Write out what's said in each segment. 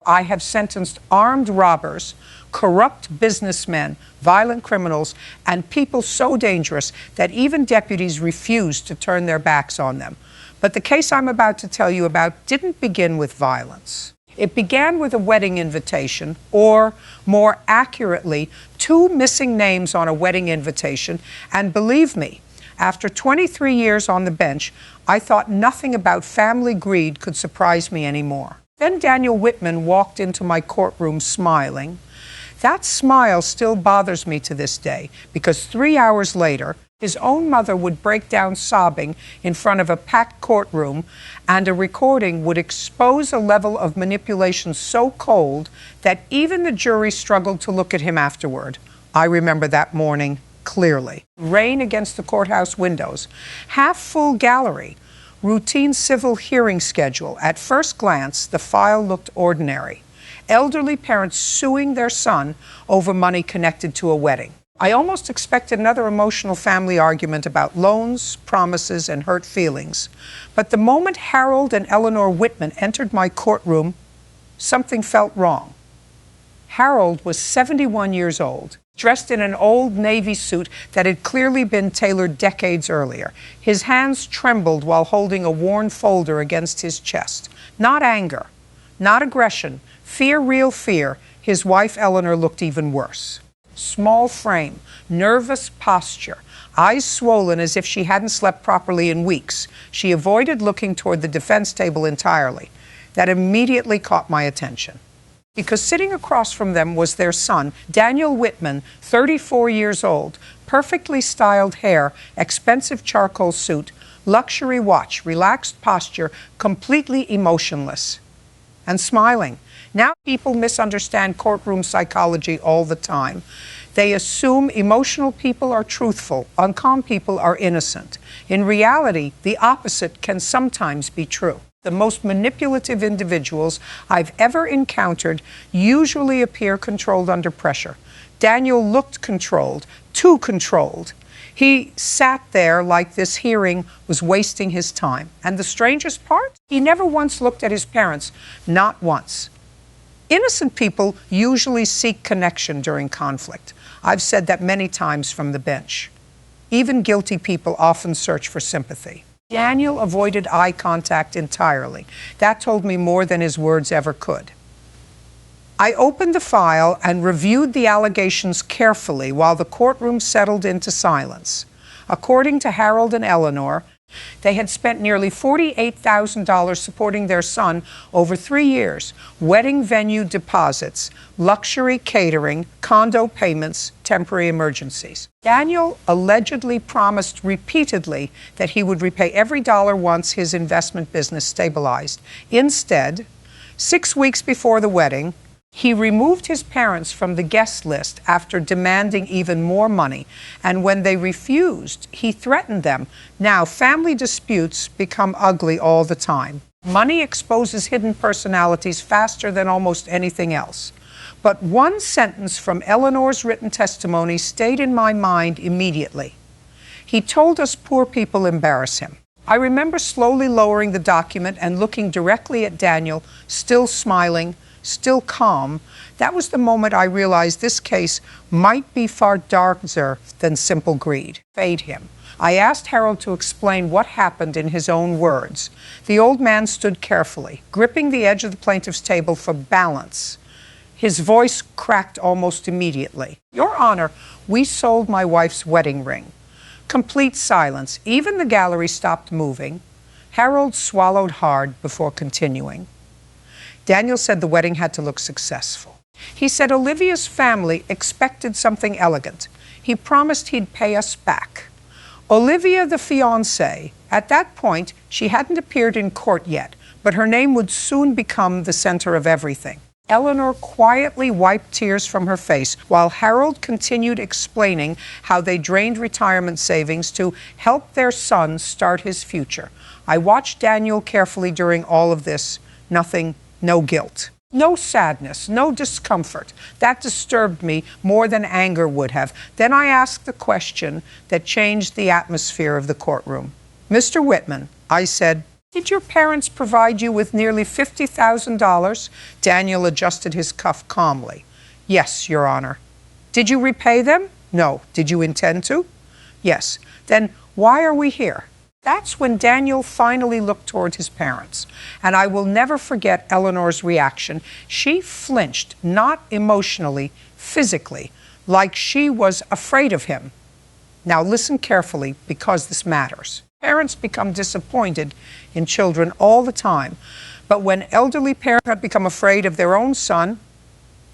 I have sentenced armed robbers, corrupt businessmen, violent criminals, and people so dangerous that even deputies refused to turn their backs on them. But the case I'm about to tell you about didn't begin with violence. It began with a wedding invitation, or more accurately, 2 missing names on a wedding invitation, and believe me, after 23 years on the bench, I thought nothing about family greed could surprise me anymore. Then Daniel Whitman walked into my courtroom smiling. That smile still bothers me to this day, because 3 hours later, his own mother would break down sobbing in front of a packed courtroom, and a recording would expose a level of manipulation so cold that even the jury struggled to look at him afterward. I remember that morning clearly. Rain against the courthouse windows, half-full gallery, routine civil hearing schedule. At first glance, the file looked ordinary. Elderly parents suing their son over money connected to a wedding. I almost expected another emotional family argument about loans, promises, and hurt feelings. But the moment Harold and Eleanor Whitman entered my courtroom, something felt wrong. Harold was 71 years old, dressed in an old Navy suit that had clearly been tailored decades earlier. His hands trembled while holding a worn folder against his chest. Not anger, not aggression, fear, real fear. His wife, Eleanor, looked even worse. Small frame, nervous posture, eyes swollen as if she hadn't slept properly in weeks. She avoided looking toward the defense table entirely. That immediately caught my attention, because sitting across from them was their son, Daniel Whitman, 34 years old, perfectly styled hair, expensive charcoal suit, luxury watch, relaxed posture, completely emotionless, and smiling. Now people misunderstand courtroom psychology all the time. They assume emotional people are truthful, and calm people are innocent. In reality, the opposite can sometimes be true. The most manipulative individuals I've ever encountered usually appear controlled under pressure. Daniel looked controlled, too controlled. He sat there like this hearing was wasting his time. And the strangest part? He never once looked at his parents, not once. Innocent people usually seek connection during conflict. I've said that many times from the bench. Even guilty people often search for sympathy. Daniel avoided eye contact entirely. That told me more than his words ever could. I opened the file and reviewed the allegations carefully while the courtroom settled into silence. According to Harold and Eleanor, they had spent nearly $48,000 supporting their son over 3 years. Wedding venue deposits, luxury catering, condo payments, temporary emergencies. Daniel allegedly promised repeatedly that he would repay every dollar once his investment business stabilized. Instead, 6 weeks before the wedding, he removed his parents from the guest list after demanding even more money, and when they refused, he threatened them. Now, family disputes become ugly all the time. Money exposes hidden personalities faster than almost anything else. But one sentence from Eleanor's written testimony stayed in my mind immediately. He told us poor people embarrass him. I remember slowly lowering the document and looking directly at Daniel, still smiling, still calm. That was the moment I realized this case might be far darker than simple greed. Fade him. I asked Harold to explain what happened in his own words. The old man stood carefully, gripping the edge of the plaintiff's table for balance. His voice cracked almost immediately. Your Honor, we sold my wife's wedding ring. Complete silence. Even the gallery stopped moving. Harold swallowed hard before continuing. Daniel said the wedding had to look successful. He said Olivia's family expected something elegant. He promised he'd pay us back. Olivia, the fiancée, at that point, she hadn't appeared in court yet, but her name would soon become the center of everything. Eleanor quietly wiped tears from her face while Harold continued explaining how they drained retirement savings to help their son start his future. I watched Daniel carefully during all of this. Nothing. No guilt, no sadness, no discomfort. That disturbed me more than anger would have. Then I asked the question that changed the atmosphere of the courtroom. Mr. Whitman, I said, Did your parents provide you with nearly $50,000? Daniel adjusted his cuff calmly. Yes, Your Honor. Did you repay them? No. Did you intend to? Yes. Then why are we here? That's when Daniel finally looked toward his parents, and I will never forget Eleanor's reaction. She flinched, not emotionally, physically, like she was afraid of him. Now listen carefully, because this matters. Parents become disappointed in children all the time, but when elderly parents become afraid of their own son,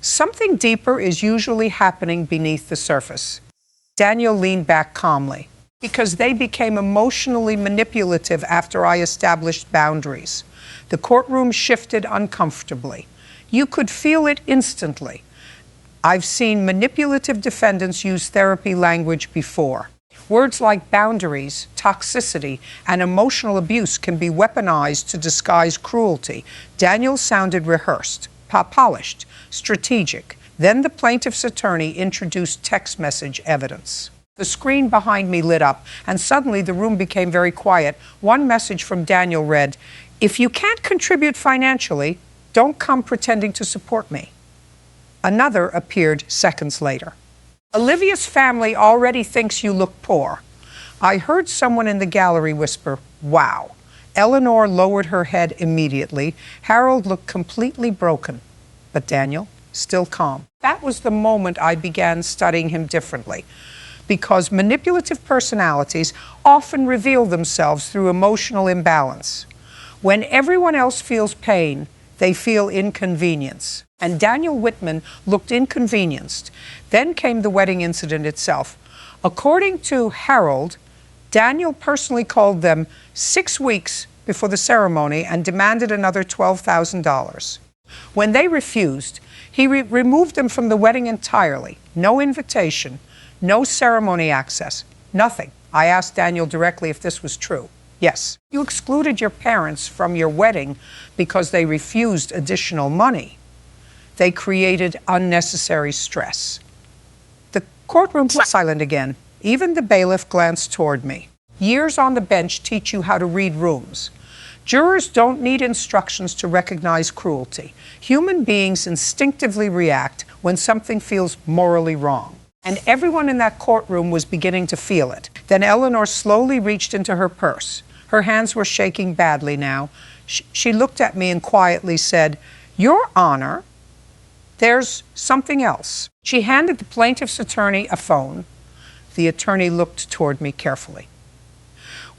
something deeper is usually happening beneath the surface. Daniel leaned back calmly. Because they became emotionally manipulative after I established boundaries. The courtroom shifted uncomfortably. You could feel it instantly. I've seen manipulative defendants use therapy language before. Words like boundaries, toxicity, and emotional abuse can be weaponized to disguise cruelty. Daniel sounded rehearsed, polished, strategic. Then the plaintiff's attorney introduced text message evidence. The screen behind me lit up, and suddenly the room became very quiet. One message from Daniel read, "If you can't contribute financially, don't come pretending to support me." Another appeared seconds later. "Olivia's family already thinks you look poor." I heard someone in the gallery whisper, "Wow." Eleanor lowered her head immediately. Harold looked completely broken, but Daniel, still calm. That was the moment I began studying him differently. Because manipulative personalities often reveal themselves through emotional imbalance. When everyone else feels pain, they feel inconvenience. And Daniel Whitman looked inconvenienced. Then came the wedding incident itself. According to Harold, Daniel personally called them 6 weeks before the ceremony and demanded another $12,000. When they refused, he removed them from the wedding entirely. No invitation. No ceremony access. Nothing. I asked Daniel directly if this was true. Yes. You excluded your parents from your wedding because they refused additional money. They created unnecessary stress. The courtroom was silent again. Even the bailiff glanced toward me. Years on the bench teach you how to read rooms. Jurors don't need instructions to recognize cruelty. Human beings instinctively react when something feels morally wrong. And everyone in that courtroom was beginning to feel it. Then Eleanor slowly reached into her purse. Her hands were shaking badly now. She looked at me and quietly said, "Your Honor, there's something else." She handed the plaintiff's attorney a phone. The attorney looked toward me carefully.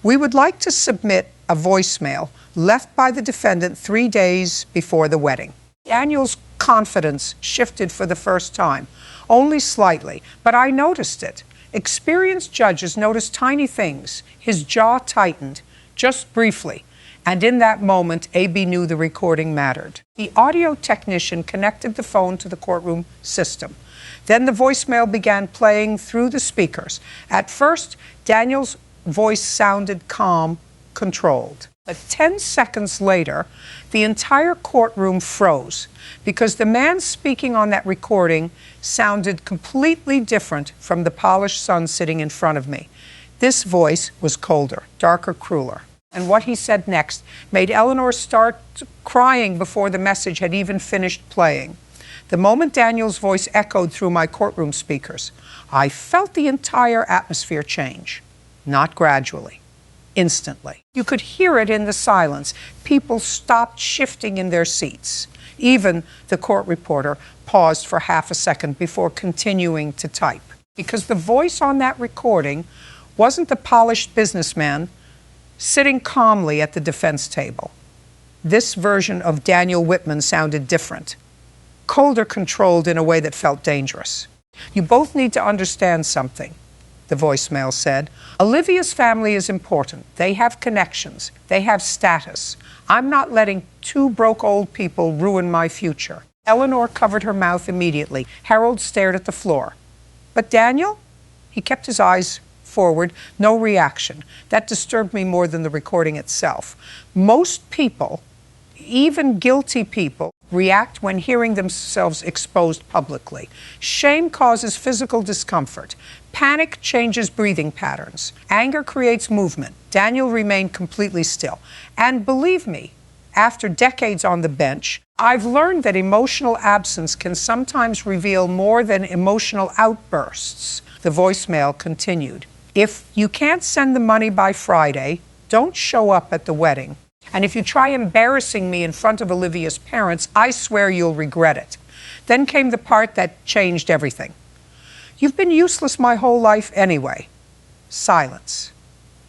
"We would like to submit a voicemail left by the defendant 3 days before the wedding." Daniel's confidence shifted for the first time. Only slightly, but I noticed it. Experienced judges notice tiny things. His jaw tightened, just briefly, and in that moment, A.B. knew the recording mattered. The audio technician connected the phone to the courtroom system. Then the voicemail began playing through the speakers. At first, Daniel's voice sounded calm, controlled. But 10 seconds later, the entire courtroom froze because the man speaking on that recording sounded completely different from the polished son sitting in front of me. This voice was colder, darker, crueler. And what he said next made Eleanor start crying before the message had even finished playing. The moment Daniel's voice echoed through my courtroom speakers, I felt the entire atmosphere change, not gradually. Instantly. You could hear it in the silence. People stopped shifting in their seats. Even the court reporter paused for half a second before continuing to type. Because the voice on that recording wasn't the polished businessman sitting calmly at the defense table. This version of Daniel Whitman sounded different. Colder, controlled in a way that felt dangerous. You both need to understand something, the voicemail said. Olivia's family is important. They have connections. They have status. I'm not letting 2 broke old people ruin my future. Eleanor covered her mouth immediately. Harold stared at the floor. But Daniel? He kept his eyes forward, no reaction. That disturbed me more than the recording itself. Most people, even guilty people, react when hearing themselves exposed publicly. Shame causes physical discomfort. Panic changes breathing patterns. Anger creates movement. Daniel remained completely still. And believe me, after decades on the bench, I've learned that emotional absence can sometimes reveal more than emotional outbursts. The voicemail continued. If you can't send the money by Friday, don't show up at the wedding. And if you try embarrassing me in front of Olivia's parents, I swear you'll regret it. Then came the part that changed everything. You've been useless my whole life anyway. Silence.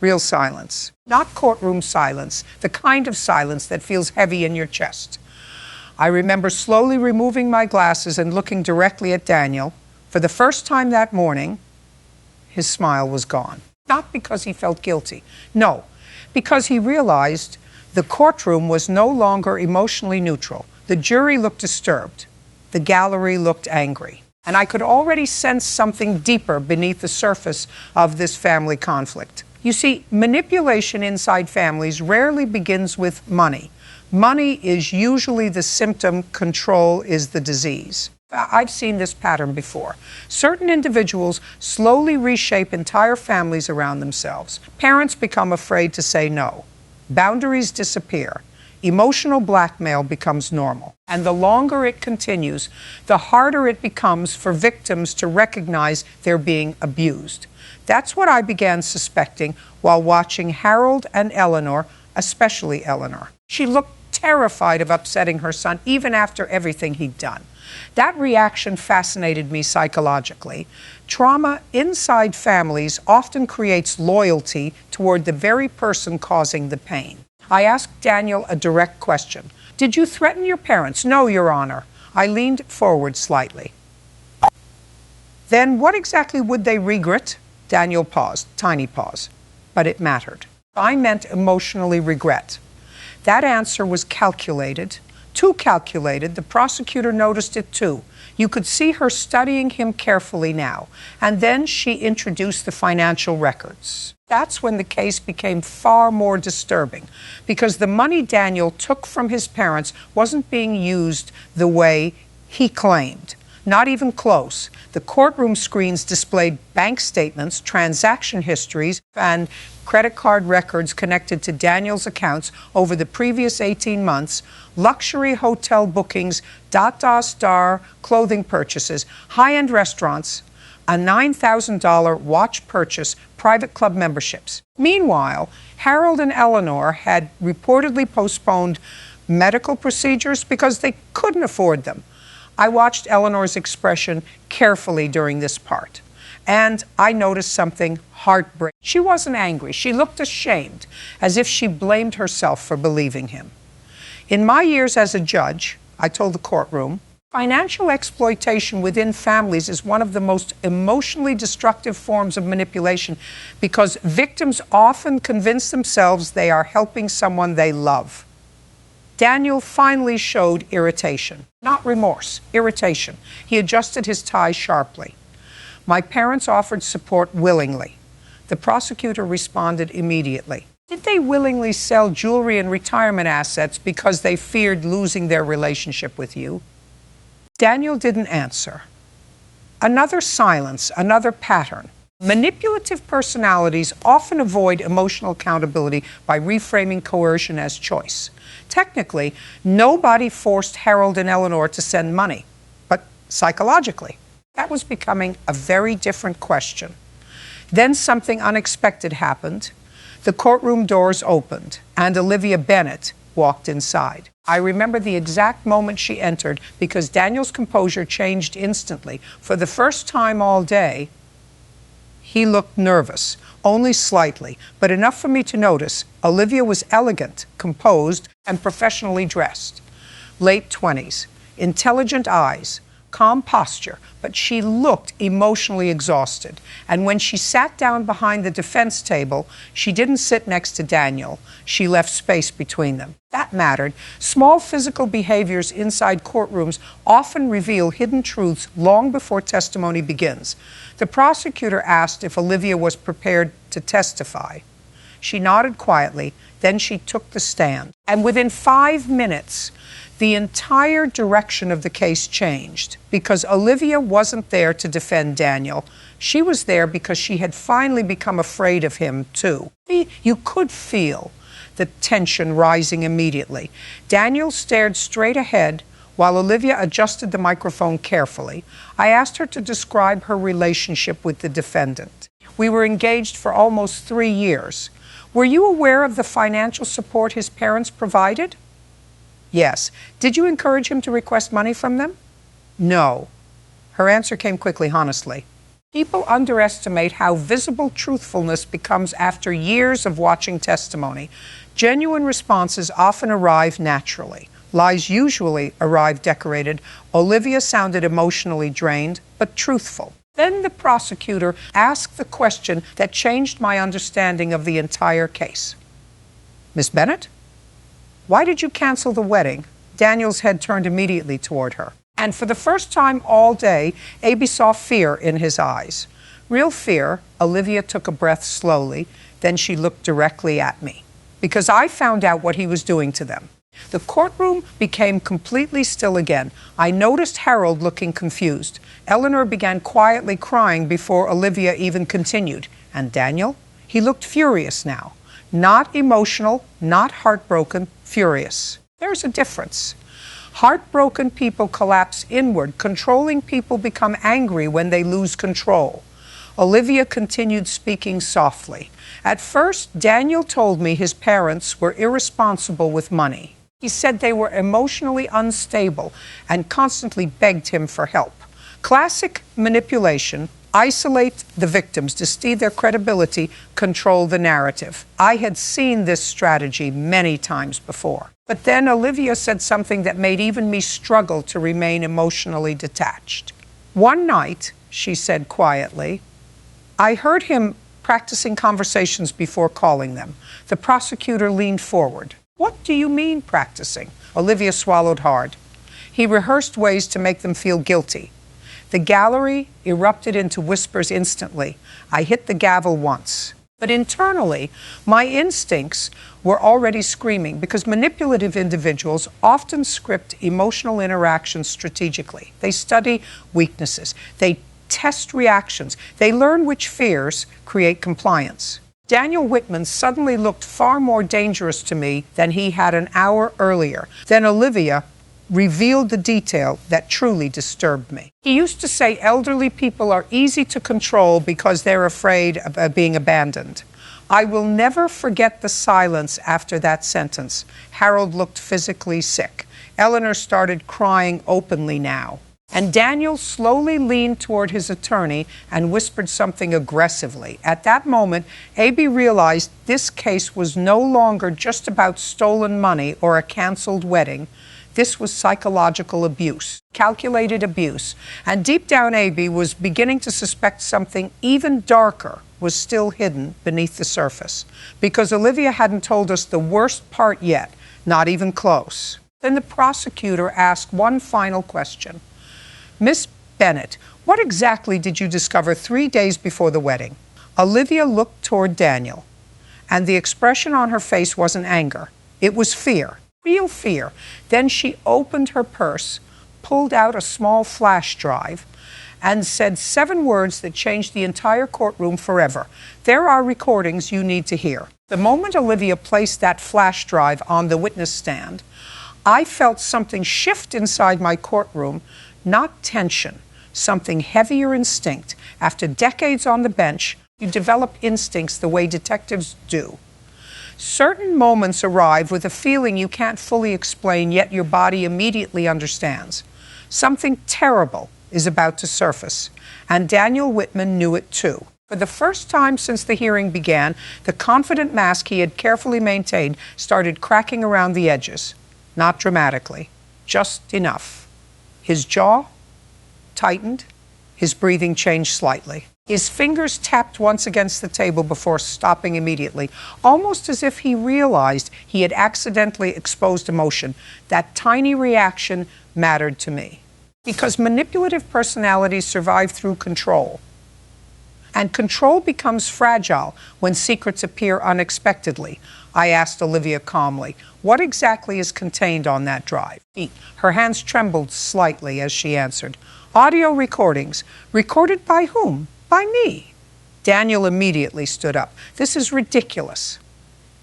Real silence. Not courtroom silence, the kind of silence that feels heavy in your chest. I remember slowly removing my glasses and looking directly at Daniel. For the first time that morning, his smile was gone. Not because he felt guilty. No, because he realized the courtroom was no longer emotionally neutral. The jury looked disturbed. The gallery looked angry. And I could already sense something deeper beneath the surface of this family conflict. You see, manipulation inside families rarely begins with money. Money is usually the symptom, control is the disease. I've seen this pattern before. Certain individuals slowly reshape entire families around themselves. Parents become afraid to say no. Boundaries disappear. Emotional blackmail becomes normal. And the longer it continues, the harder it becomes for victims to recognize they're being abused. That's what I began suspecting while watching Harold and Eleanor, especially Eleanor. She looked terrified of upsetting her son even after everything he'd done. That reaction fascinated me psychologically. Trauma inside families often creates loyalty toward the very person causing the pain. I asked Daniel a direct question. Did you threaten your parents? No, Your Honor. I leaned forward slightly. Then what exactly would they regret? Daniel paused, tiny pause. But it mattered. I meant emotionally regret. That answer was calculated. Too calculated. The prosecutor noticed it too. You could see her studying him carefully now. And then she introduced the financial records. That's when the case became far more disturbing, because the money Daniel took from his parents wasn't being used the way he claimed. Not even close. The courtroom screens displayed bank statements, transaction histories, and credit card records connected to Daniel's accounts over the previous 18 months, luxury hotel bookings, star clothing purchases, high-end restaurants, a $9,000 watch purchase, private club memberships. Meanwhile, Harold and Eleanor had reportedly postponed medical procedures because they couldn't afford them. I watched Eleanor's expression carefully during this part, and I noticed something heartbreaking. She wasn't angry. She looked ashamed, as if she blamed herself for believing him. In my years as a judge, I told the courtroom, financial exploitation within families is one of the most emotionally destructive forms of manipulation because victims often convince themselves they are helping someone they love. Daniel finally showed irritation, not remorse, irritation. He adjusted his tie sharply. My parents offered support willingly. The prosecutor responded immediately. Did they willingly sell jewelry and retirement assets because they feared losing their relationship with you? Daniel didn't answer. Another silence, another pattern. Manipulative personalities often avoid emotional accountability by reframing coercion as choice. Technically, nobody forced Harold and Eleanor to send money, but psychologically, that was becoming a very different question. Then something unexpected happened. The courtroom doors opened, and Olivia Bennett walked inside. I remember the exact moment she entered because Daniel's composure changed instantly. For the first time all day, he looked nervous, only slightly, but enough for me to notice. Olivia was elegant, composed, and professionally dressed. Late 20s, intelligent eyes, calm posture, but she looked emotionally exhausted. And when she sat down behind the defense table, she didn't sit next to Daniel. She left space between them. That mattered. Small physical behaviors inside courtrooms often reveal hidden truths long before testimony begins. The prosecutor asked if Olivia was prepared to testify. She nodded quietly, then she took the stand. And within 5 minutes, The entire direction of the case changed because Olivia wasn't there to defend Daniel. She was there because she had finally become afraid of him, too. You could feel the tension rising immediately. Daniel stared straight ahead while Olivia adjusted the microphone carefully. I asked her to describe her relationship with the defendant. We were engaged for almost 3 years. Were you aware of the financial support his parents provided? Yes. Did you encourage him to request money from them? No. Her answer came quickly, honestly. People underestimate how visible truthfulness becomes after years of watching testimony. Genuine responses often arrive naturally. Lies usually arrive decorated. Olivia sounded emotionally drained, but truthful. Then the prosecutor asked the question that changed my understanding of the entire case. Miss Bennett? Why did you cancel the wedding? Daniel's head turned immediately toward her. And for the first time all day, Abby saw fear in his eyes. Real fear. Olivia took a breath slowly. Then she looked directly at me. Because I found out what he was doing to them. The courtroom became completely still again. I noticed Harold looking confused. Eleanor began quietly crying before Olivia even continued. And Daniel? He looked furious now. Not emotional, not heartbroken, furious. There's a difference. Heartbroken people collapse inward. Controlling people become angry when they lose control. Olivia continued speaking softly. At first, Daniel told me his parents were irresponsible with money. He said they were emotionally unstable and constantly begged him for help. Classic manipulation. Isolate the victims to steal their credibility, control the narrative. I had seen this strategy many times before. But then Olivia said something that made even me struggle to remain emotionally detached. One night, she said quietly, I heard him practicing conversations before calling them. The prosecutor leaned forward. What do you mean practicing? Olivia swallowed hard. He rehearsed ways to make them feel guilty. The gallery erupted into whispers instantly. I hit the gavel once. But internally, my instincts were already screaming because manipulative individuals often script emotional interactions strategically. They study weaknesses. They test reactions. They learn which fears create compliance. Daniel Whitman suddenly looked far more dangerous to me than he had an hour earlier. Then Olivia revealed the detail that truly disturbed me. He used to say elderly people are easy to control because they're afraid of being abandoned. I will never forget the silence after that sentence. Harold looked physically sick. Eleanor started crying openly now. And Daniel slowly leaned toward his attorney and whispered something aggressively. At that moment, Abby realized this case was no longer just about stolen money or a canceled wedding. This was psychological abuse, calculated abuse. And deep down, Abby was beginning to suspect something even darker was still hidden beneath the surface. Because Olivia hadn't told us the worst part yet, not even close. Then the prosecutor asked one final question. Miss Bennett, what exactly did you discover 3 days before the wedding? Olivia looked toward Daniel, and the expression on her face wasn't anger. It was fear. Real fear. Then she opened her purse, pulled out a small flash drive, and said 7 words that changed the entire courtroom forever. There are recordings you need to hear. The moment Olivia placed that flash drive on the witness stand, I felt something shift inside my courtroom, not tension, something heavier instinct. After decades on the bench, you develop instincts the way detectives do. Certain moments arrive with a feeling you can't fully explain, yet your body immediately understands. Something terrible is about to surface, and Daniel Whitman knew it too. For the first time since the hearing began, the confident mask he had carefully maintained started cracking around the edges. Not dramatically, just enough. His jaw tightened, his breathing changed slightly. His fingers tapped once against the table before stopping immediately, almost as if he realized he had accidentally exposed emotion. That tiny reaction mattered to me. Because manipulative personalities survive through control. And control becomes fragile when secrets appear unexpectedly. I asked Olivia calmly, what exactly is contained on that drive? Her hands trembled slightly as she answered, audio recordings. Recorded by whom? By me. Daniel immediately stood up. This is ridiculous.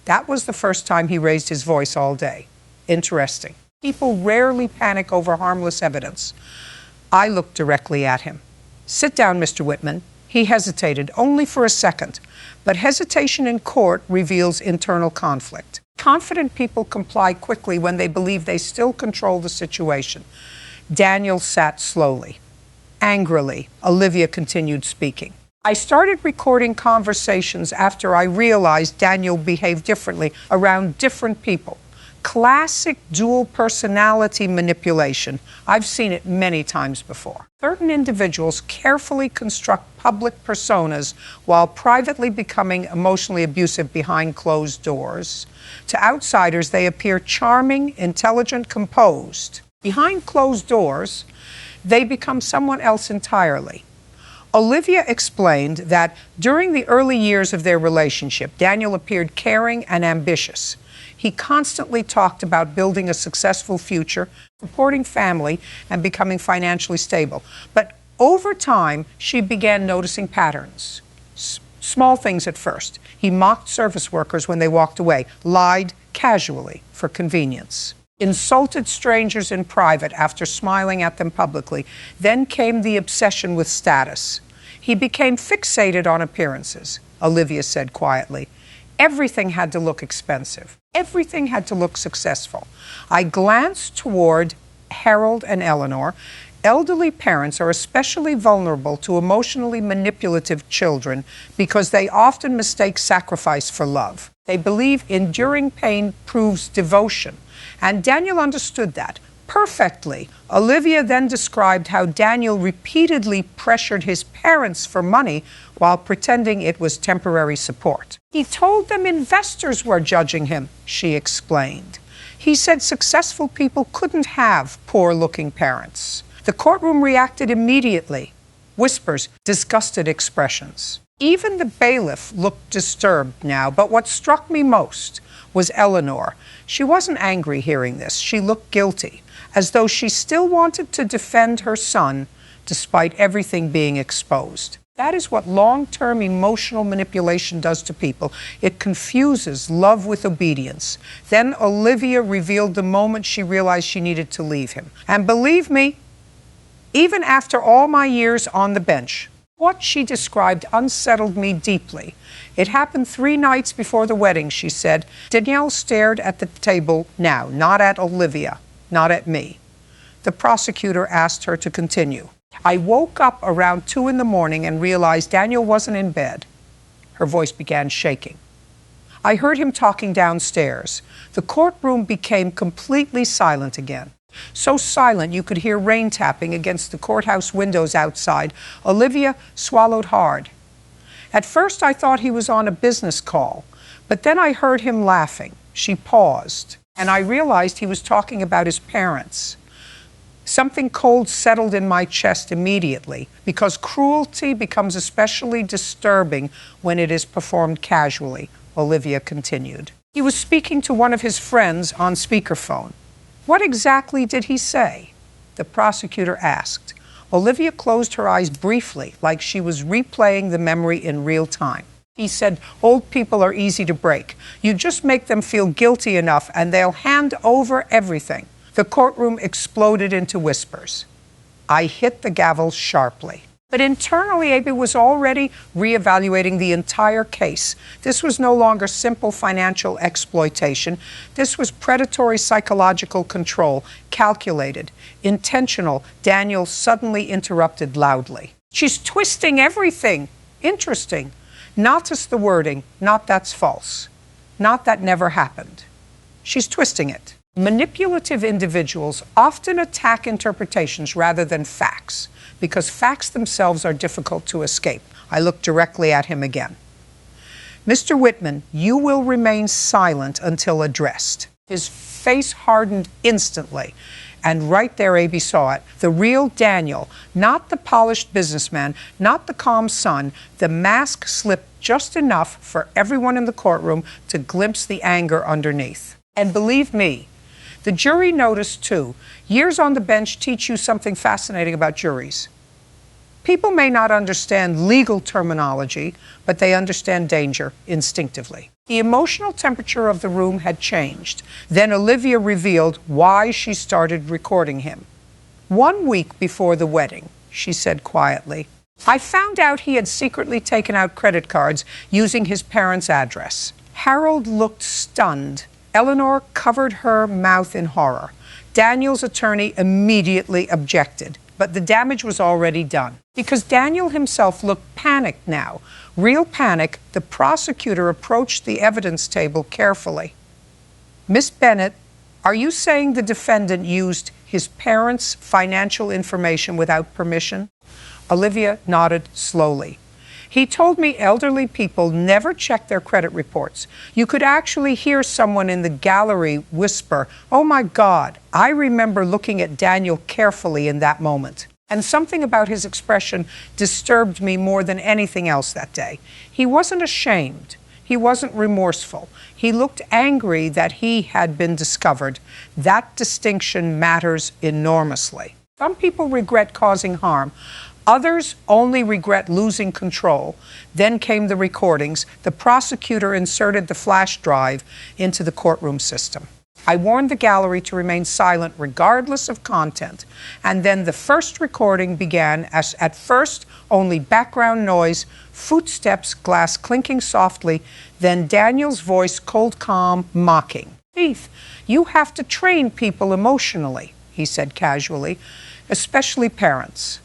That was the first time he raised his voice all day. Interesting. People rarely panic over harmless evidence. I looked directly at him. Sit down, Mr. Whitman. He hesitated only for a second, but hesitation in court reveals internal conflict. Confident people comply quickly when they believe they still control the situation. Daniel sat slowly. Angrily, Olivia continued speaking. I started recording conversations after I realized Daniel behaved differently around different people. Classic dual personality manipulation. I've seen it many times before. Certain individuals carefully construct public personas while privately becoming emotionally abusive behind closed doors. To outsiders, they appear charming, intelligent, composed. Behind closed doors, they become someone else entirely. Olivia explained that during the early years of their relationship, Daniel appeared caring and ambitious. He constantly talked about building a successful future, supporting family, and becoming financially stable. But over time, she began noticing patterns. Small things at first. He mocked service workers when they walked away, lied casually for convenience, insulted strangers in private after smiling at them publicly. Then came the obsession with status. He became fixated on appearances, Olivia said quietly. Everything had to look expensive. Everything had to look successful. I glanced toward Harold and Eleanor. Elderly parents are especially vulnerable to emotionally manipulative children because they often mistake sacrifice for love. They believe enduring pain proves devotion. And Daniel understood that perfectly. Olivia then described how Daniel repeatedly pressured his parents for money while pretending it was temporary support. He told them investors were judging him, she explained. He said successful people couldn't have poor-looking parents. The courtroom reacted immediately. Whispers, disgusted expressions. Even the bailiff looked disturbed now, but what struck me most was Eleanor. She wasn't angry hearing this. She looked guilty, as though she still wanted to defend her son despite everything being exposed. That is what long-term emotional manipulation does to people. It confuses love with obedience. Then Olivia revealed the moment she realized she needed to leave him. And believe me, even after all my years on the bench, what she described unsettled me deeply. It happened 3 nights before the wedding, she said. Danielle stared at the table now, not at Olivia, not at me. The prosecutor asked her to continue. I woke up around 2 in the morning and realized Daniel wasn't in bed. Her voice began shaking. I heard him talking downstairs. The courtroom became completely silent again. So silent you could hear rain tapping against the courthouse windows outside. Olivia swallowed hard. At first I thought he was on a business call, but then I heard him laughing. She paused, and I realized he was talking about his parents. Something cold settled in my chest immediately, because cruelty becomes especially disturbing when it is performed casually, Olivia continued. He was speaking to one of his friends on speakerphone. What exactly did he say? The prosecutor asked. Olivia closed her eyes briefly, like she was replaying the memory in real time. He said, old people are easy to break. You just make them feel guilty enough and they'll hand over everything. The courtroom exploded into whispers. I hit the gavel sharply. But internally, Abby was already reevaluating the entire case. This was no longer simple financial exploitation. This was predatory psychological control, calculated, intentional. Daniel suddenly interrupted loudly. She's twisting everything. Interesting. Notice the wording, not that's false. Not that never happened. She's twisting it. Manipulative individuals often attack interpretations rather than facts, because facts themselves are difficult to escape. I looked directly at him again. Mr. Whitman, you will remain silent until addressed. His face hardened instantly, And right there, Abby saw it. The real Daniel, not the polished businessman, not the calm son. The mask slipped just enough for everyone in the courtroom to glimpse the anger underneath. And believe me, the jury noticed too. Years on the bench teach you something fascinating about juries. People may not understand legal terminology, but they understand danger instinctively. The emotional temperature of the room had changed. Then Olivia revealed why she started recording him. 1 week before the wedding, she said quietly, I found out he had secretly taken out credit cards using his parents' address. Harold looked stunned. Eleanor covered her mouth in horror. Daniel's attorney immediately objected, but the damage was already done. Because Daniel himself looked panicked now, real panic, the prosecutor approached the evidence table carefully. Miss Bennett, are you saying the defendant used his parents' financial information without permission? Olivia nodded slowly. He told me elderly people never check their credit reports. You could actually hear someone in the gallery whisper, "Oh my God." I remember looking at Daniel carefully in that moment. And something about his expression disturbed me more than anything else that day. He wasn't ashamed. He wasn't remorseful. He looked angry that he had been discovered. That distinction matters enormously. Some people regret causing harm. Others only regret losing control. Then came the recordings. The prosecutor inserted the flash drive into the courtroom system. I warned the gallery to remain silent regardless of content. And then the first recording began as at first only background noise, footsteps, glass clinking softly, then Daniel's voice cold, calm, mocking. Keith, you have to train people emotionally, he said casually, especially parents.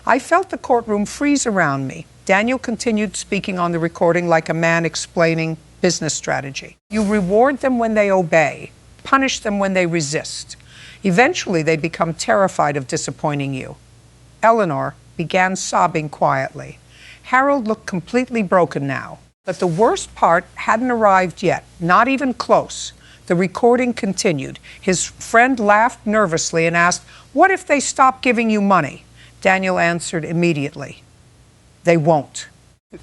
I felt the courtroom freeze around me. Daniel continued speaking on the recording like a man explaining business strategy. You reward them when they obey, punish them when they resist. Eventually, they become terrified of disappointing you. Eleanor began sobbing quietly. Harold looked completely broken now. But the worst part hadn't arrived yet, not even close. The recording continued. His friend laughed nervously and asked, "What if they stop giving you money?" Daniel answered immediately, "They won't.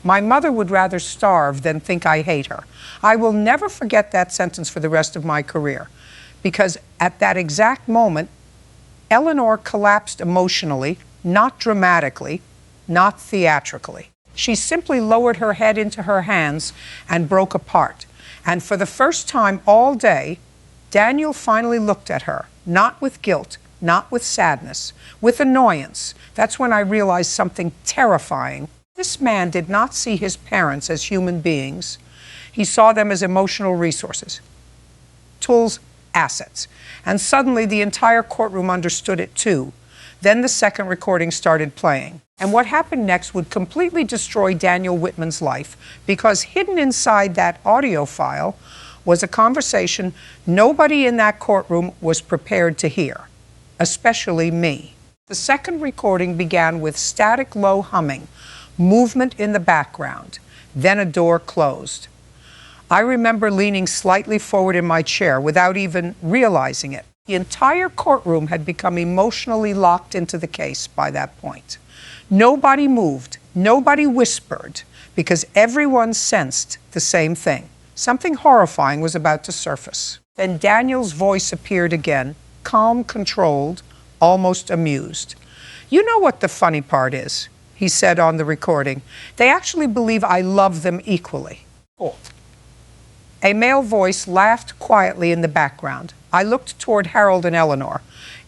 My mother would rather starve than think I hate her." I will never forget that sentence for the rest of my career, because at that exact moment, Eleanor collapsed emotionally, not dramatically, not theatrically. She simply lowered her head into her hands and broke apart. And for the first time all day, Daniel finally looked at her, not with guilt, not with sadness, with annoyance. That's when I realized something terrifying. This man did not see his parents as human beings. He saw them as emotional resources, tools, assets. And suddenly the entire courtroom understood it too. Then the second recording started playing. And what happened next would completely destroy Daniel Whitman's life, because hidden inside that audio file was a conversation nobody in that courtroom was prepared to hear, especially me. The second recording began with static low humming, movement in the background. Then a door closed. I remember leaning slightly forward in my chair without even realizing it. The entire courtroom had become emotionally locked into the case by that point. Nobody moved, nobody whispered, because everyone sensed the same thing. Something horrifying was about to surface. Then Daniel's voice appeared again, calm, controlled, almost amused. "You know what the funny part is," he said on the recording. "They actually believe I love them equally." Oh. A male voice laughed quietly in the background. I looked toward Harold and Eleanor.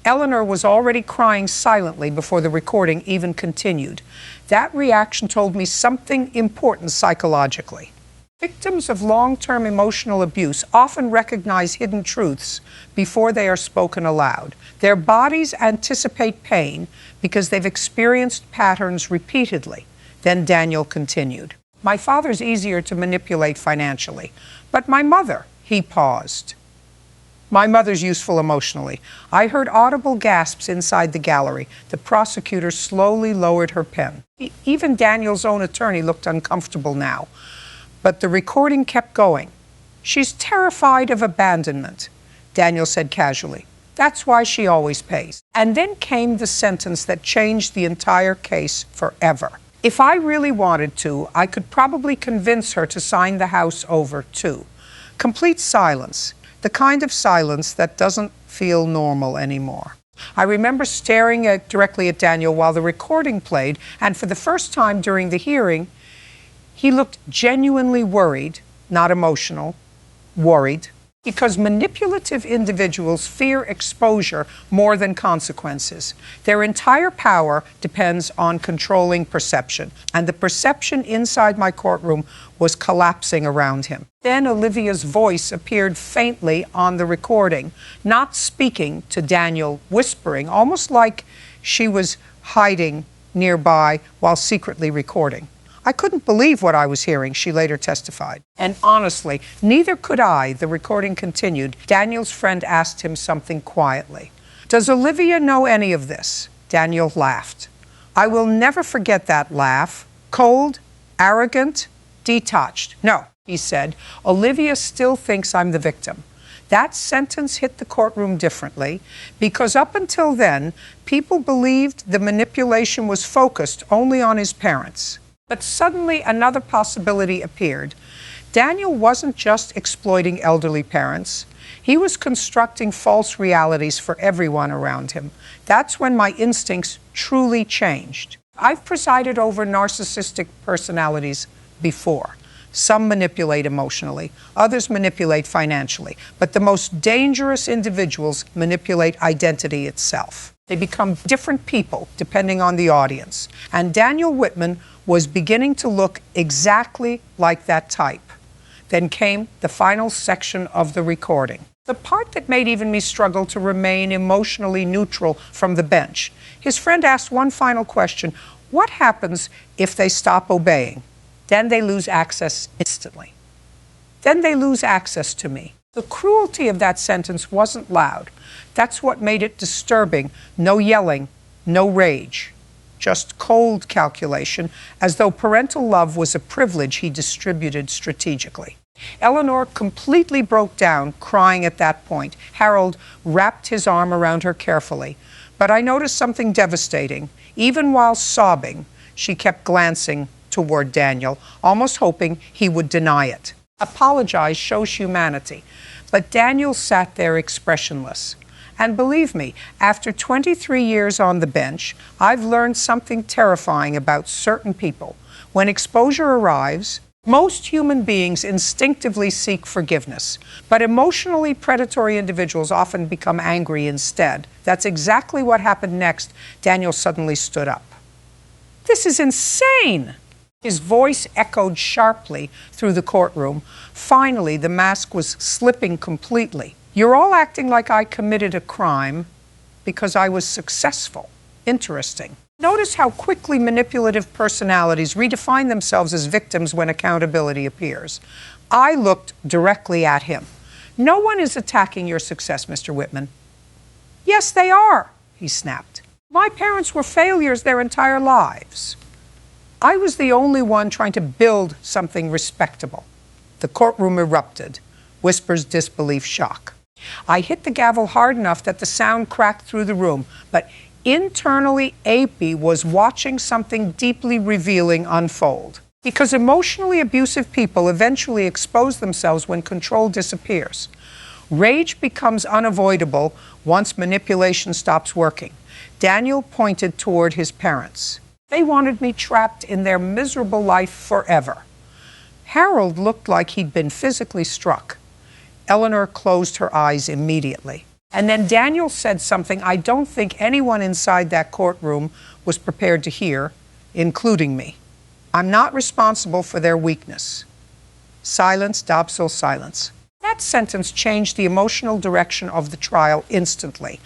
Eleanor was already crying silently before the recording even continued. That reaction told me something important psychologically. Victims of long-term emotional abuse often recognize hidden truths before they are spoken aloud. Their bodies anticipate pain because they've experienced patterns repeatedly. Then Daniel continued. "My father's easier to manipulate financially, but my mother," he paused. "My mother's useful emotionally." I heard audible gasps inside the gallery. The prosecutor slowly lowered her pen. Even Daniel's own attorney looked uncomfortable now. But the recording kept going. "She's terrified of abandonment," Daniel said casually. That's why she always pays. And then came the sentence that changed the entire case forever. If I really wanted to, I could probably convince her to sign the house over too. Complete silence, the kind of silence that doesn't feel normal anymore. I remember staring directly at Daniel while the recording played, and for the first time during the hearing, he looked genuinely worried, not emotional, worried, because manipulative individuals fear exposure more than consequences. Their entire power depends on controlling perception, and the perception inside my courtroom was collapsing around him. Then Olivia's voice appeared faintly on the recording, not speaking to Daniel, whispering, almost like she was hiding nearby while secretly recording. I couldn't believe what I was hearing, she later testified. And honestly, neither could I. The recording continued. Daniel's friend asked him something quietly. Does Olivia know any of this? Daniel laughed. I will never forget that laugh. Cold, arrogant, detached. No, he said. Olivia still thinks I'm the victim. That sentence hit the courtroom differently because up until then, people believed the manipulation was focused only on his parents. But suddenly another possibility appeared. Daniel wasn't just exploiting elderly parents. He was constructing false realities for everyone around him. That's when my instincts truly changed. I've presided over narcissistic personalities before. Some manipulate emotionally, others manipulate financially, but the most dangerous individuals manipulate identity itself. They become different people depending on the audience. And Daniel Whitman was beginning to look exactly like that type. Then came the final section of the recording. The part that made even me struggle to remain emotionally neutral from the bench. His friend asked one final question. What happens if they stop obeying? Then they lose access instantly. Then they lose access to me. The cruelty of that sentence wasn't loud. That's what made it disturbing. No yelling, no rage. Just cold calculation, as though parental love was a privilege he distributed strategically. Eleanor completely broke down, crying at that point. Harold wrapped his arm around her carefully. But I noticed something devastating. Even while sobbing, she kept glancing toward Daniel, almost hoping he would deny it. Apologize shows humanity. But Daniel sat there expressionless. And believe me, after 23 years on the bench, I've learned something terrifying about certain people. When exposure arrives, most human beings instinctively seek forgiveness, but emotionally predatory individuals often become angry instead. That's exactly what happened next. Daniel suddenly stood up. This is insane! His voice echoed sharply through the courtroom. Finally, the mask was slipping completely. You're all acting like I committed a crime because I was successful. Interesting. Notice how quickly manipulative personalities redefine themselves as victims when accountability appears. I looked directly at him. No one is attacking your success, Mr. Whitman. Yes, they are, he snapped. My parents were failures their entire lives. I was the only one trying to build something respectable. The courtroom erupted. Whispers, disbelief, shock. I hit the gavel hard enough that the sound cracked through the room, but internally, AP was watching something deeply revealing unfold. Because emotionally abusive people eventually expose themselves when control disappears. Rage becomes unavoidable once manipulation stops working. Daniel pointed toward his parents. They wanted me trapped in their miserable life forever. Harold looked like he'd been physically struck. Eleanor closed her eyes immediately. And then Daniel said something I don't think anyone inside that courtroom was prepared to hear, including me. I'm not responsible for their weakness. Silence, Dobsel, silence. That sentence changed the emotional direction of the trial instantly.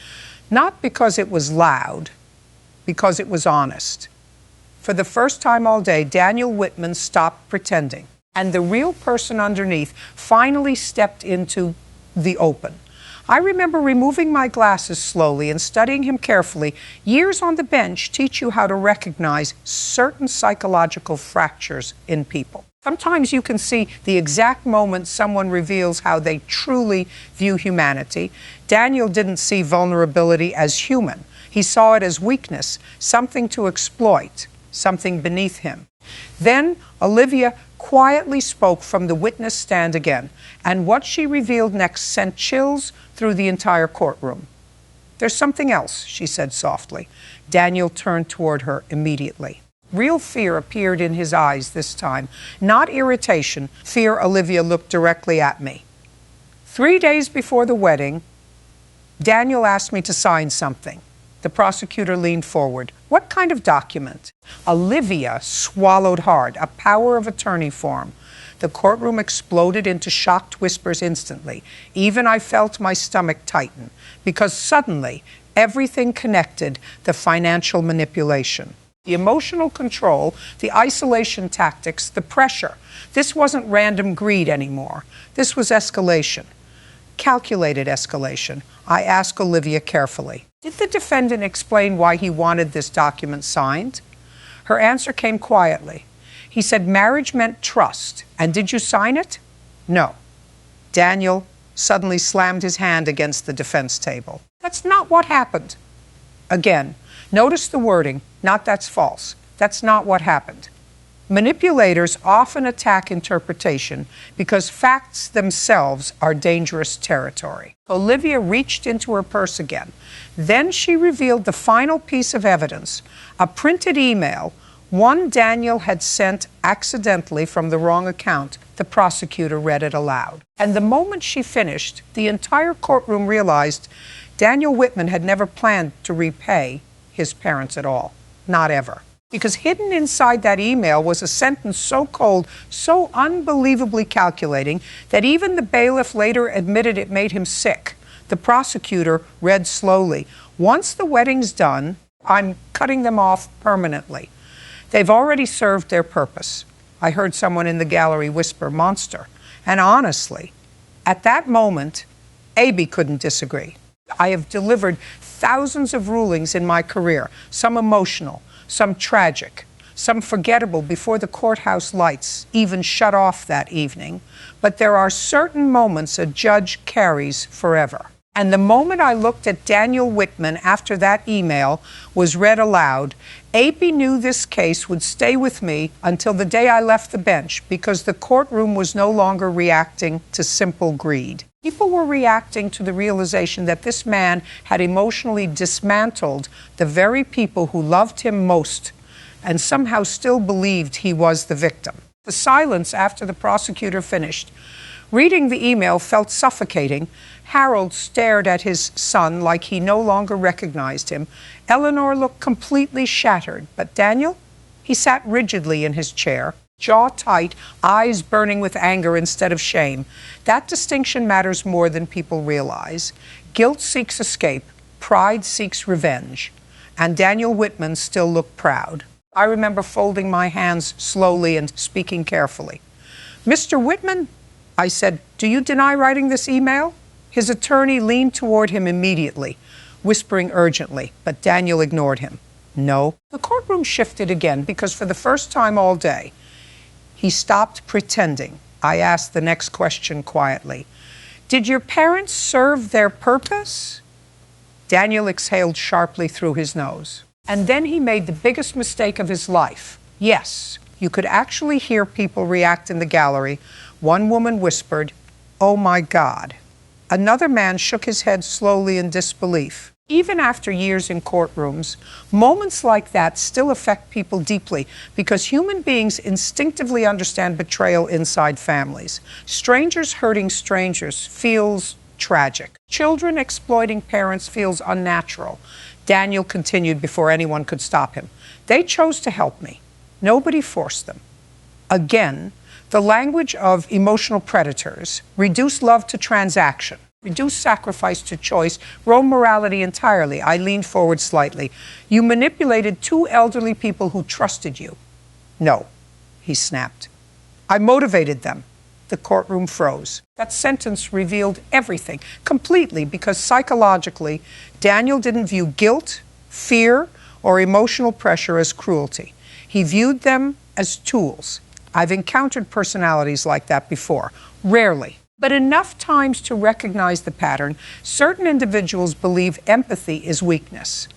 Not because it was loud, because it was honest. For the first time all day, Daniel Whitman stopped pretending. And the real person underneath finally stepped into the open. I remember removing my glasses slowly and studying him carefully. Years on the bench teach you how to recognize certain psychological fractures in people. Sometimes you can see the exact moment someone reveals how they truly view humanity. Daniel didn't see vulnerability as human. He saw it as weakness, something to exploit, something beneath him. Then Olivia quietly spoke from the witness stand again, and what she revealed next sent chills through the entire courtroom. "There's something else," she said softly. Daniel turned toward her immediately. Real fear appeared in his eyes this time, not irritation. Fear. Olivia looked directly at me. 3 days before the wedding, Daniel asked me to sign something. The prosecutor leaned forward. "What kind of document?" Olivia swallowed hard. "A power of attorney form." The courtroom exploded into shocked whispers instantly. Even I felt my stomach tighten, because suddenly everything connected: the financial manipulation, the emotional control, the isolation tactics, the pressure. This wasn't random greed anymore. This was escalation. Calculated escalation. I asked Olivia carefully, "Did the defendant explain why he wanted this document signed?" Her answer came quietly. "He said marriage meant trust. And did you sign it?" "No." Daniel suddenly slammed his hand against the defense table. "That's not what happened." Again, notice the wording, not "that's false." That's not what happened. Manipulators often attack interpretation because facts themselves are dangerous territory. Olivia reached into her purse again. Then she revealed the final piece of evidence, a printed email, one Daniel had sent accidentally from the wrong account. The prosecutor read it aloud. And the moment she finished, the entire courtroom realized Daniel Whitman had never planned to repay his parents at all. Not ever. Because hidden inside that email was a sentence so cold, so unbelievably calculating, that even the bailiff later admitted it made him sick. The prosecutor read slowly, "Once the wedding's done, I'm cutting them off permanently. They've already served their purpose." I heard someone in the gallery whisper, "Monster." And honestly, at that moment, Abby couldn't disagree. I have delivered thousands of rulings in my career, some emotional, some tragic, some forgettable before the courthouse lights even shut off that evening. But there are certain moments a judge carries forever. And the moment I looked at Daniel Whitman after that email was read aloud, AP knew this case would stay with me until the day I left the bench, because the courtroom was no longer reacting to simple greed. People were reacting to the realization that this man had emotionally dismantled the very people who loved him most and somehow still believed he was the victim. The silence after the prosecutor finished. Reading the email felt suffocating. Harold stared at his son like he no longer recognized him. Eleanor looked completely shattered, but Daniel, he sat rigidly in his chair, jaw tight, eyes burning with anger instead of shame. That distinction matters more than people realize. Guilt seeks escape, pride seeks revenge, and Daniel Whitman still looked proud. I remember folding my hands slowly and speaking carefully. "Mr. Whitman," I said, "do you deny writing this email?" His attorney leaned toward him immediately, whispering urgently, but Daniel ignored him. "No." The courtroom shifted again, because for the first time all day, he stopped pretending. I asked the next question quietly. "Did your parents serve their purpose?" Daniel exhaled sharply through his nose. And then he made the biggest mistake of his life. Yes, you could actually hear people react in the gallery. One woman whispered, "Oh my God." Another man shook his head slowly in disbelief. Even after years in courtrooms, moments like that still affect people deeply, because human beings instinctively understand betrayal inside families. Strangers hurting strangers feels tragic. Children exploiting parents feels unnatural. Daniel continued before anyone could stop him. "They chose to help me. Nobody forced them." Again, the language of emotional predators: reduce love to transaction, reduce sacrifice to choice, roll morality entirely. I leaned forward slightly. "You manipulated two elderly people who trusted you." "No," he snapped. "I motivated them." The courtroom froze. That sentence revealed everything completely, because psychologically, Daniel didn't view guilt, fear, or emotional pressure as cruelty. He viewed them as tools, I've encountered personalities like that before. Rarely, but enough times to recognize the pattern. Certain individuals believe empathy is weakness.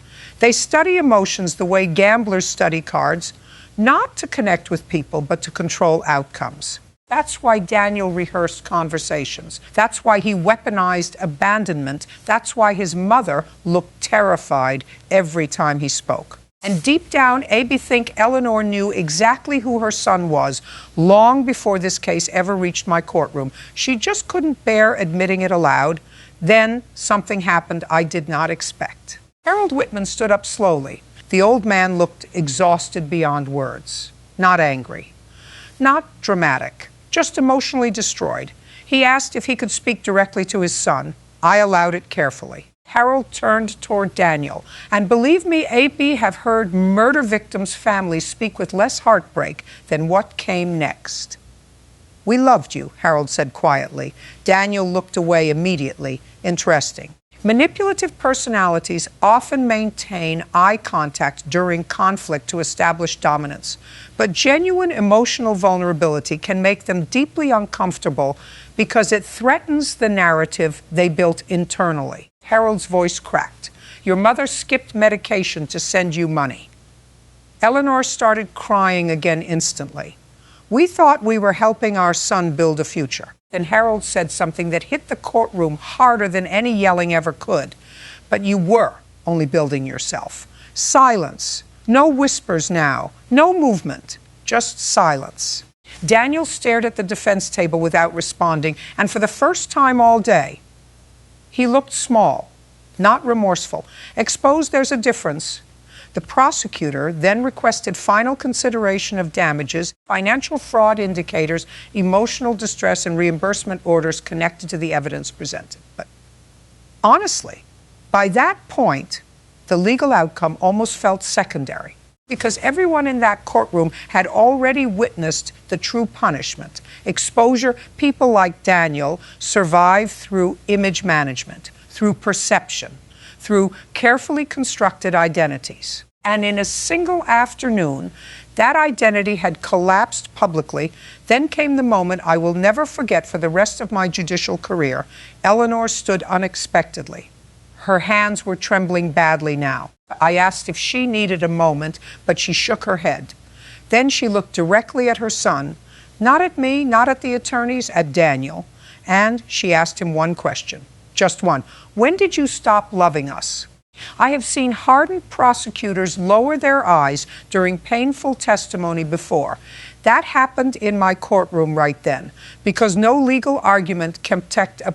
They study emotions the way gamblers study cards, not to connect with people, but to control outcomes. That's why Daniel rehearsed conversations. That's why he weaponized abandonment. That's why his mother looked terrified every time he spoke. And deep down, A.B. think Eleanor knew exactly who her son was long before this case ever reached my courtroom. She just couldn't bear admitting it aloud. Then something happened I did not expect. Harold Whitman stood up slowly. The old man looked exhausted beyond words. Not angry. Not dramatic. Just emotionally destroyed. He asked if he could speak directly to his son. I allowed it carefully. Harold turned toward Daniel. And believe me, A.B. have heard murder victims' families speak with less heartbreak than what came next. We loved you, Harold said quietly. Daniel looked away immediately. Interesting. Manipulative personalities often maintain eye contact during conflict to establish dominance, but genuine emotional vulnerability can make them deeply uncomfortable because it threatens the narrative they built internally. Harold's voice cracked. Your mother skipped medication to send you money. Eleanor started crying again instantly. We thought we were helping our son build a future. Then Harold said something that hit the courtroom harder than any yelling ever could. But you were only building yourself. Silence. No whispers now. No movement. Just silence. Daniel stared at the defense table without responding, and for the first time all day, he looked small, not remorseful. Exposed there's a difference. The prosecutor then requested final consideration of damages, financial fraud indicators, emotional distress, and reimbursement orders connected to the evidence presented. But honestly, by that point, the legal outcome almost felt secondary, because everyone in that courtroom had already witnessed the true punishment. Exposure. People like Daniel survive through image management, through perception, through carefully constructed identities. And in a single afternoon, that identity had collapsed publicly. Then came the moment I will never forget for the rest of my judicial career. Eleanor stood unexpectedly. Her hands were trembling badly now. I asked if she needed a moment, but she shook her head. Then she looked directly at her son, not at me, not at the attorneys, at Daniel, and she asked him one question. Just one. When did you stop loving us? I have seen hardened prosecutors lower their eyes during painful testimony before. That happened in my courtroom right then, because no legal argument can protect a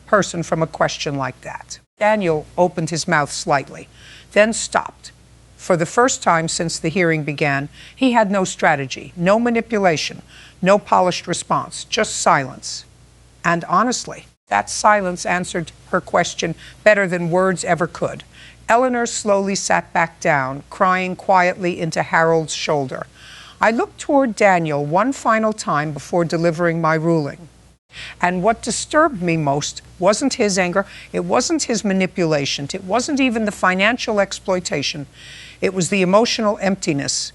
person from a question like that. Daniel opened his mouth slightly, then stopped. For the first time since the hearing began, he had no strategy, no manipulation, no polished response, just silence. And honestly, that silence answered her question better than words ever could. Eleanor slowly sat back down, crying quietly into Harold's shoulder. I looked toward Daniel one final time before delivering my ruling. And what disturbed me most wasn't his anger, it wasn't his manipulation, it wasn't even the financial exploitation, it was the emotional emptiness.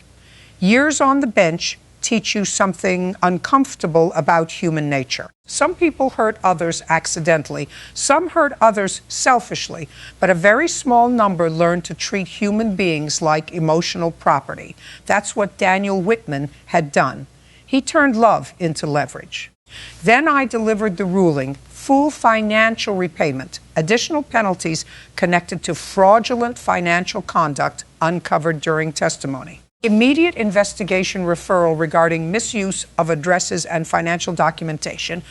Years on the bench teach you something uncomfortable about human nature. Some people hurt others accidentally, some hurt others selfishly, but a very small number learn to treat human beings like emotional property. That's what Daniel Whitman had done. He turned love into leverage. Then I delivered the ruling, full financial repayment, additional penalties connected to fraudulent financial conduct uncovered during testimony. Immediate investigation referral regarding misuse of addresses and financial documentation.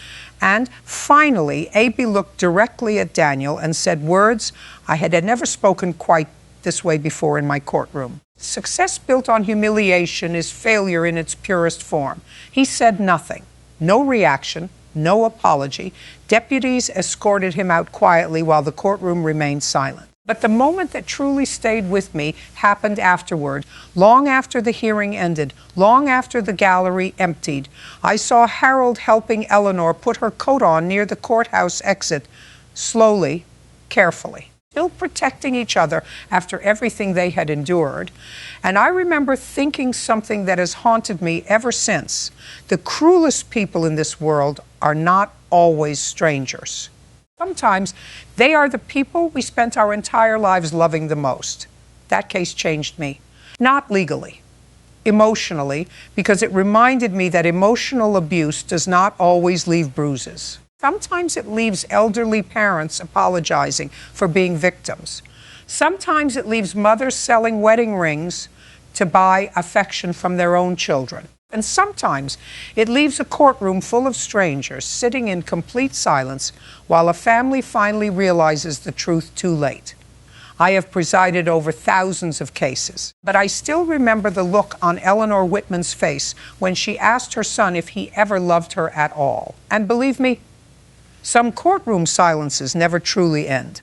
And finally, A.B. looked directly at Daniel and said words I had never spoken quite this way before in my courtroom. Success built on humiliation is failure in its purest form. He said nothing. No reaction, no apology. Deputies escorted him out quietly while the courtroom remained silent. But the moment that truly stayed with me happened afterward, long after the hearing ended, long after the gallery emptied. I saw Harold helping Eleanor put her coat on near the courthouse exit, slowly, carefully. still protecting each other after everything they had endured. And I remember thinking something that has haunted me ever since. The cruelest people in this world are not always strangers. Sometimes they are the people we spent our entire lives loving the most. That case changed me. Not legally, emotionally, because it reminded me that emotional abuse does not always leave bruises. Sometimes it leaves elderly parents apologizing for being victims. Sometimes it leaves mothers selling wedding rings to buy affection from their own children. And sometimes it leaves a courtroom full of strangers sitting in complete silence while a family finally realizes the truth too late. I have presided over thousands of cases, but I still remember the look on Eleanor Whitman's face when she asked her son if he ever loved her at all. And believe me, some courtroom silences never truly end.